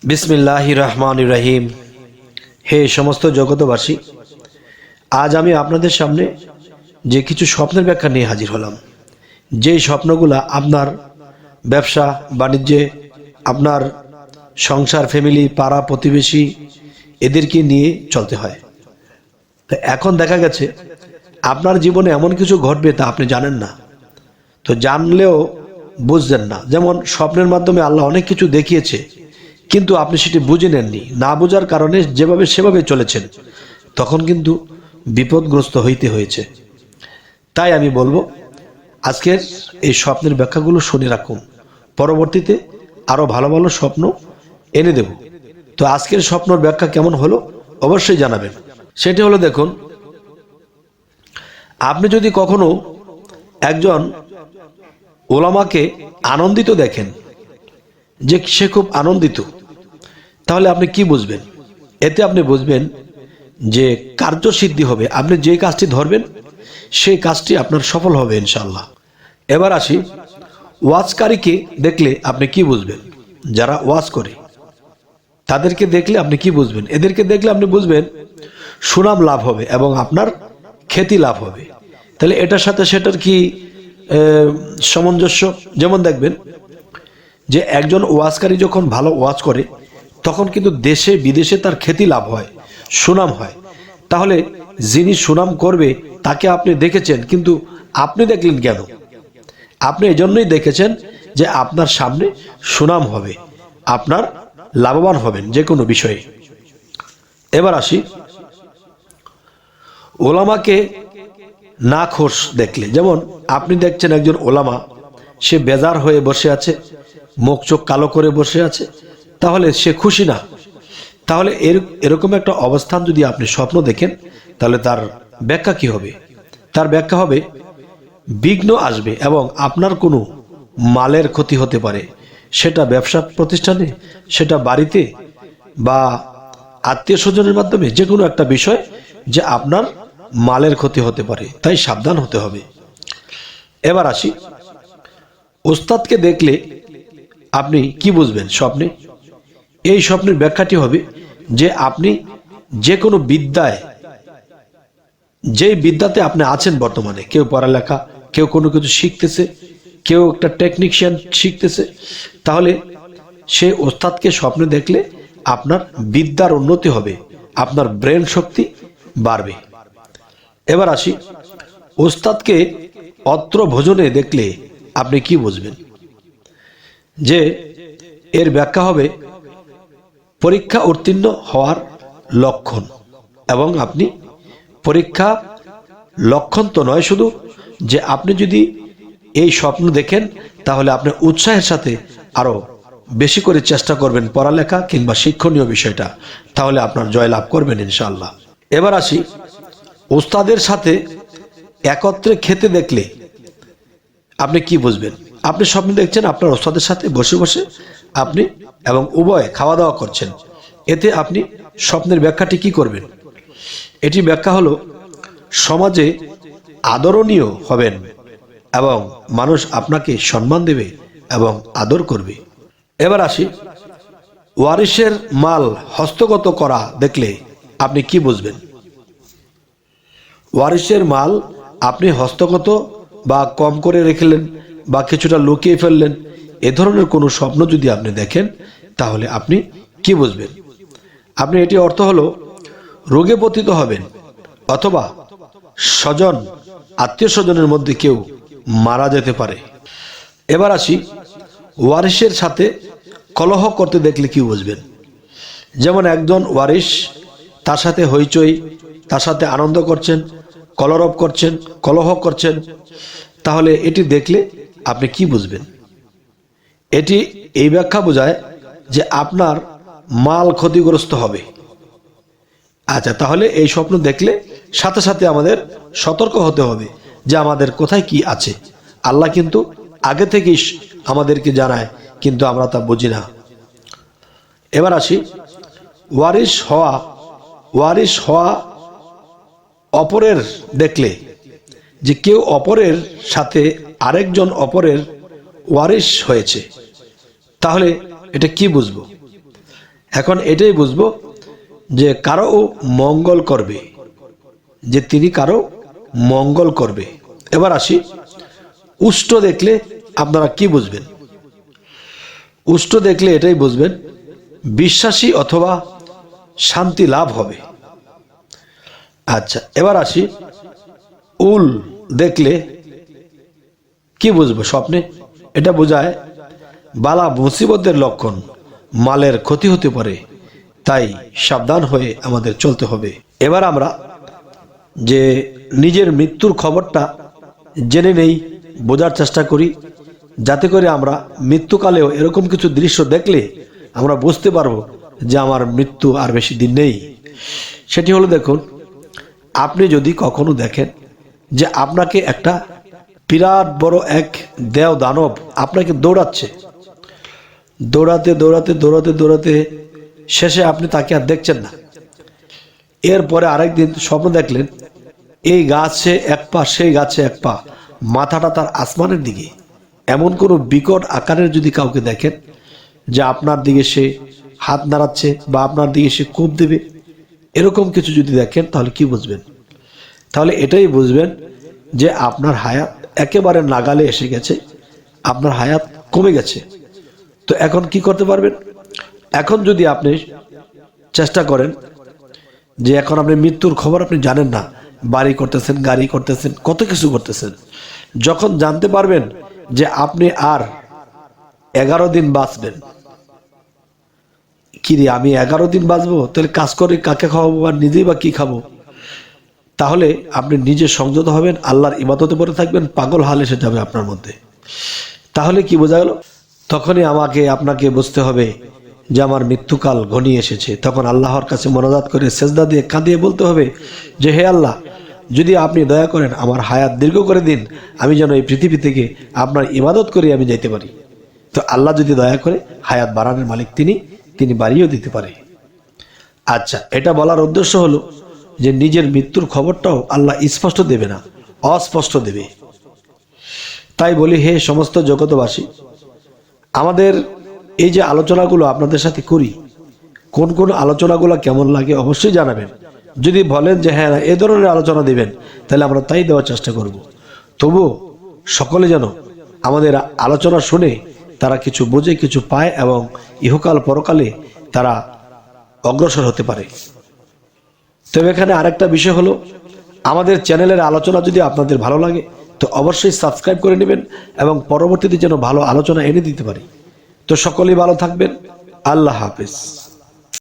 বিসমিল্লাহির রহমানির রহিম। হে সমস্ত জগতবাসী, আজ আমি আপনাদের সামনে যে কিছু স্বপ্নের ব্যাখ্যা নিয়ে হাজির হলাম। যেই স্বপ্নগুলা আপনার ব্যবসা বাণিজ্যে, আপনার সংসার, ফ্যামিলি, পাড়া প্রতিবেশী এদেরকে নিয়ে চলতে হয়। তো এখন দেখা গেছে আপনার জীবনে এমন কিছু ঘটবে তা আপনি জানেন না, তো জানলেও বুঝলেন না। যেমন স্বপ্নের মাধ্যমে আল্লাহ অনেক কিছু দেখিয়েছে, কিন্তু আপনি সেটি বুঝে নেননি। না বোঝার কারণে যেভাবে সেভাবে চলেছেন, তখন কিন্তু বিপদগ্রস্ত হইতে হয়েছে। তাই আমি বলবো, আজকের এই স্বপ্নের ব্যাখ্যাগুলো শুনে রাখুন, পরবর্তীতে আরও ভালো ভালো স্বপ্ন এনে দেব। তো আজকের স্বপ্নের ব্যাখ্যা কেমন হলো অবশ্যই জানাবেন। সেটি হলো, দেখুন, আপনি যদি কখনো একজন ওলামাকে আনন্দিত দেখেন, যে সে খুব আনন্দিত, তাহলে আপনি কি বুঝবেন? এতে আপনি বুঝবেন যে কার্যসিদ্ধি হবে। আপনি যে কাজটি ধরবেন সেই কাজটি আপনার সফল হবে ইনশাআল্লাহ। এবার আসি, ওয়াজকারীকে দেখলে আপনি কি বুঝবেন? যারা ওয়াজ করে তাদেরকে দেখলে আপনি কি বুঝবেন? এদেরকে দেখলে আপনি বুঝবেন সুনাম লাভ হবে এবং আপনার খ্যাতি লাভ হবে। তাহলে এটার সাথে সেটার কি সামঞ্জস্য? যেমন দেখবেন যে একজন ওয়াজকারী যখন ভালো ওয়াজ করে, তখন কিন্তু দেশে বিদেশে তার খ্যাতি লাভ হয়, সুনাম হয়। তাহলে যিনি সুনাম করবে তাকে আপনি দেখেছেন, কিন্তু আপনি দেখলেন কেন? আপনি এজন্যই দেখেছেন যে আপনার সামনে সুনাম হবে, আপনার লাভবান হবেন যে কোনো বিষয়ে। এবার আসি, ওলামাকে নাখোশ দেখলে, যেমন আপনি দেখছেন একজন ওলামা, সে বেজার হয়ে বসে আছে, মুখ চোখ কালো করে বসে আছে, তাহলে সে খুশি না। তাহলে এরকম একটা অবস্থান যদি আপনি স্বপ্ন দেখেন, তাহলে তার ব্যাখ্যা কি হবে? তার ব্যাখ্যা হবে বিঘ্ন আসবে এবং আপনার কোনো মালের ক্ষতি হতে পারে। সেটা ব্যবসা প্রতিষ্ঠানে, সেটা বাড়িতে, বা আত্মীয় স্বজনের মাধ্যমে, যে কোনো একটা বিষয় যে আপনার মালের ক্ষতি হতে পারে, তাই সাবধান হতে হবে। এবার আসি, ওস্তাদকে দেখলে আপনি কি বুঝবেন স্বপ্নে? এই স্বপ্নের ব্যাখ্যাটি হবে যে আপনি যে কোনো বিদ্যায়, যে বিদ্যাতে আপনি আছেন বর্তমানে, কেউ পড়ালেখা, কেউ কোনো কিছু শিখতেছে, কেউ একটা টেকনিশিয়ান শিখতেছে, তাহলে সেই ওস্তাদকে স্বপ্নে দেখলে আপনার বিদ্যার উন্নতি হবে, আপনার ব্রেন শক্তি বাড়বে। এবার আসি, ওস্তাদকে অত্র ভোজনে দেখলে আপনি কি বুঝবেন? যে এর ব্যাখ্যা হবে পরীক্ষা উত্তীর্ণ হওয়ার লক্ষণ। এবং আপনি পরীক্ষা লক্ষণ তো নয় শুধু, যে আপনি যদি এই স্বপ্ন দেখেন, তাহলে আপনি উৎসাহের সাথে আরো বেশি করে চেষ্টা করবেন পড়ালেখা কিংবা শিক্ষণীয় বিষয়টা, তাহলে আপনার জয়লাভ করবেন ইনশাআল্লাহ। এবার আসি, ওস্তাদের সাথে একত্রে খেতে দেখলে আপনি কি বুঝবেন? আপনি স্বপ্ন দেখছেন আপনার ওস্তাদের সাথে বসে বসে আপনি এবং উভয় খাওয়া দাওয়া করছেন। এতে আপনি স্বপ্নের ব্যাখ্যাটি কি করবেন? এটি ব্যাখ্যা হলো সমাজে আদরণীয় হবেন এবং মানুষ আপনাকে সম্মান দেবে এবং আদর করবে। এবার আসি, ওয়ারিসের মাল হস্তগত করা দেখলে আপনি কি বুঝবেন? ওয়ারিসের মাল আপনি হস্তগত বা কম করে রেখেলেন বা কিছুটা লুকিয়ে ফেললেন, এ ধরনের কোনো স্বপ্ন যদি আপনি দেখেন, তাহলে আপনি কি বুঝবেন? আপনি এটি অর্থ হলো রোগে পতিত হবেন, অথবা স্বজন, আত্মীয় স্বজনের মধ্যে কেউ মারা যেতে পারে। এবার আসি, ওয়ারিসের সাথে কলহ করতে দেখলে কি বুঝবেন? যেমন একজন ওয়ারিস, তার সাথে হইচই, তার সাথে আনন্দ করছেন, কলরব করছেন, কলহ করছেন, তাহলে এটি দেখলে আপনি কি বুঝবেন? এটি এই ব্যাখ্যা বোঝায় যে আপনার মাল ক্ষতিগ্রস্ত হবে। আচ্ছা, তাহলে এই স্বপ্ন দেখলে সাথে সাথে আমাদের সতর্ক হতে হবে যে আমাদের কোথায় কি আছে। আল্লাহ কিন্তু আগে থেকেই আমাদেরকে জানায়, কিন্তু আমরা তা বুঝি না। এবার আসি, ওয়ারিস হওয়া অপরের দেখলে, যে কেউ অপরের সাথে আরেকজন অপরের ওয়ারিস হয়েছে, তাহলে এটা কি বুঝবো? এখন এটাই বুঝবো যে কারো মঙ্গল করবে, যে তিনি কারো মঙ্গল করবে। এবার আসি, উষ্ট দেখলে আপনারা কি বুঝবেন? উষ্ট দেখলে এটাই বুঝবেন বিশ্বাসী অথবা শান্তি লাভ হবে। আচ্ছা, এবার আসি, উল দেখলে কি বুঝবো? স্বপ্নে এটা বোঝায় বালা মুসিবতের লক্ষণ, মালের ক্ষতি হতে পারে, তাই সাবধান হয়ে আমাদের চলতে হবে। এবার আমরা যে নিজের মৃত্যুর খবরটা জেনে নেই, বোঝার চেষ্টা করি, যাতে করে আমরা মৃত্যুকালেও এরকম কিছু দৃশ্য দেখলে আমরা বুঝতে পারবো যে আমার মৃত্যু আর বেশি দিন নেই। সেটি হলো, দেখুন, আপনি যদি কখনো দেখেন যে আপনাকে একটা বিরাট বড় এক দেও দানব আপনাকে দৌড়াচ্ছে, দৌড়াতে দৌড়াতে দৌড়াতে দৌড়াতে শেষে আপনি তাকে আর দেখছেন না। এরপরে আরেকদিন স্বপ্ন দেখলেন এই গাছে এক পা, সেই গাছে এক পা, মাথাটা তার আসমানের দিকে। এমন কোনো বিকট আকারের যদি কাউকে দেখেন যে আপনার দিকে সে হাত নাড়াচ্ছে বা আপনার দিকে সে কোপ দেবে, এরকম কিছু যদি দেখেন, তাহলে কি বুঝবেন? তাহলে এটাই বুঝবেন যে আপনার হায়াত একেবারে নাগালে এসে গেছে, আপনার হায়াত কমে গেছে। তো এখন কি করতে পারবেন? এখন যদি আপনি চেষ্টা করেন যে এখন আপনি মৃত্যুর খবর আপনি জানেন না, বাড়ি করতেছেন, গাড়ি করতেছেন, কত কিছু করতেছেন, যখন জানতে পারবেন যে আপনি আর 11 দিন বাঁচবেন, কি রে আমি 11 দিন বাঁচবো, তাহলে কাজ করে কাকে খাওয়াবো আর নিজেই বা কি খাবো? তাহলে আপনি নিজে সংযত হবেন, আল্লাহর ইবাদতে পড়ে থাকবেন, পাগল হাল এসে যাবে আপনার মধ্যে। তাহলে কি বোঝা গেল? তখনই আপনাকে বুঝতে হবে যে আমার মৃত্যুকাল ঘনিয়ে এসেছে। তখন আল্লাহর কাছে মোনাজাত করে সেজদা দিয়ে কাঁদিয়ে বলতে হবে যে হে আল্লাহ, যদি আপনি দয়া করেন আমার হায়াত দীর্ঘ করে দিন, আমি যেন এই পৃথিবী থেকে আপনার ইবাদত করে আমি যাইতে পারি। তো আল্লাহ যদি দয়া করে হায়াত বাড়ানোর মালিক তিনি বাড়িয়েও দিতে পারে। আচ্ছা, এটা বলার উদ্দেশ্য হলো যে নিজের মৃত্যুর খবরটাও আল্লাহ স্পষ্ট দেবে না, অস্পষ্ট দেবে। তাই বলি, হে সমস্ত জগতবাসী, আমাদের এই যে আলোচনাগুলো আপনাদের সাথে করি, কোন কোন আলোচনাগুলো কেমন লাগে অবশ্যই জানাবেন। যদি বলেন যে হ্যাঁ এ ধরনের আলোচনা দিবেন, তাহলে আমরা তাই দেওয়ার চেষ্টা করব। তবু সকলে যেন আমাদের আলোচনা শুনে তারা কিছু বোঝে, কিছু পায় এবং ইহকাল পরকালে তারা অগ্রসর হতে পারে। তবে এখানে আরেকটা বিষয় হলো, আমাদের চ্যানেলের আলোচনা যদি আপনাদের ভালো লাগে তো অবশ্যই সাবস্ক্রাইব করে নেবেন এবং পরবর্তীতে যেন ভালো আলোচনা এনে দিতে পারি। তো সকলেই ভালো থাকবেন। আল্লাহ হাফেজ।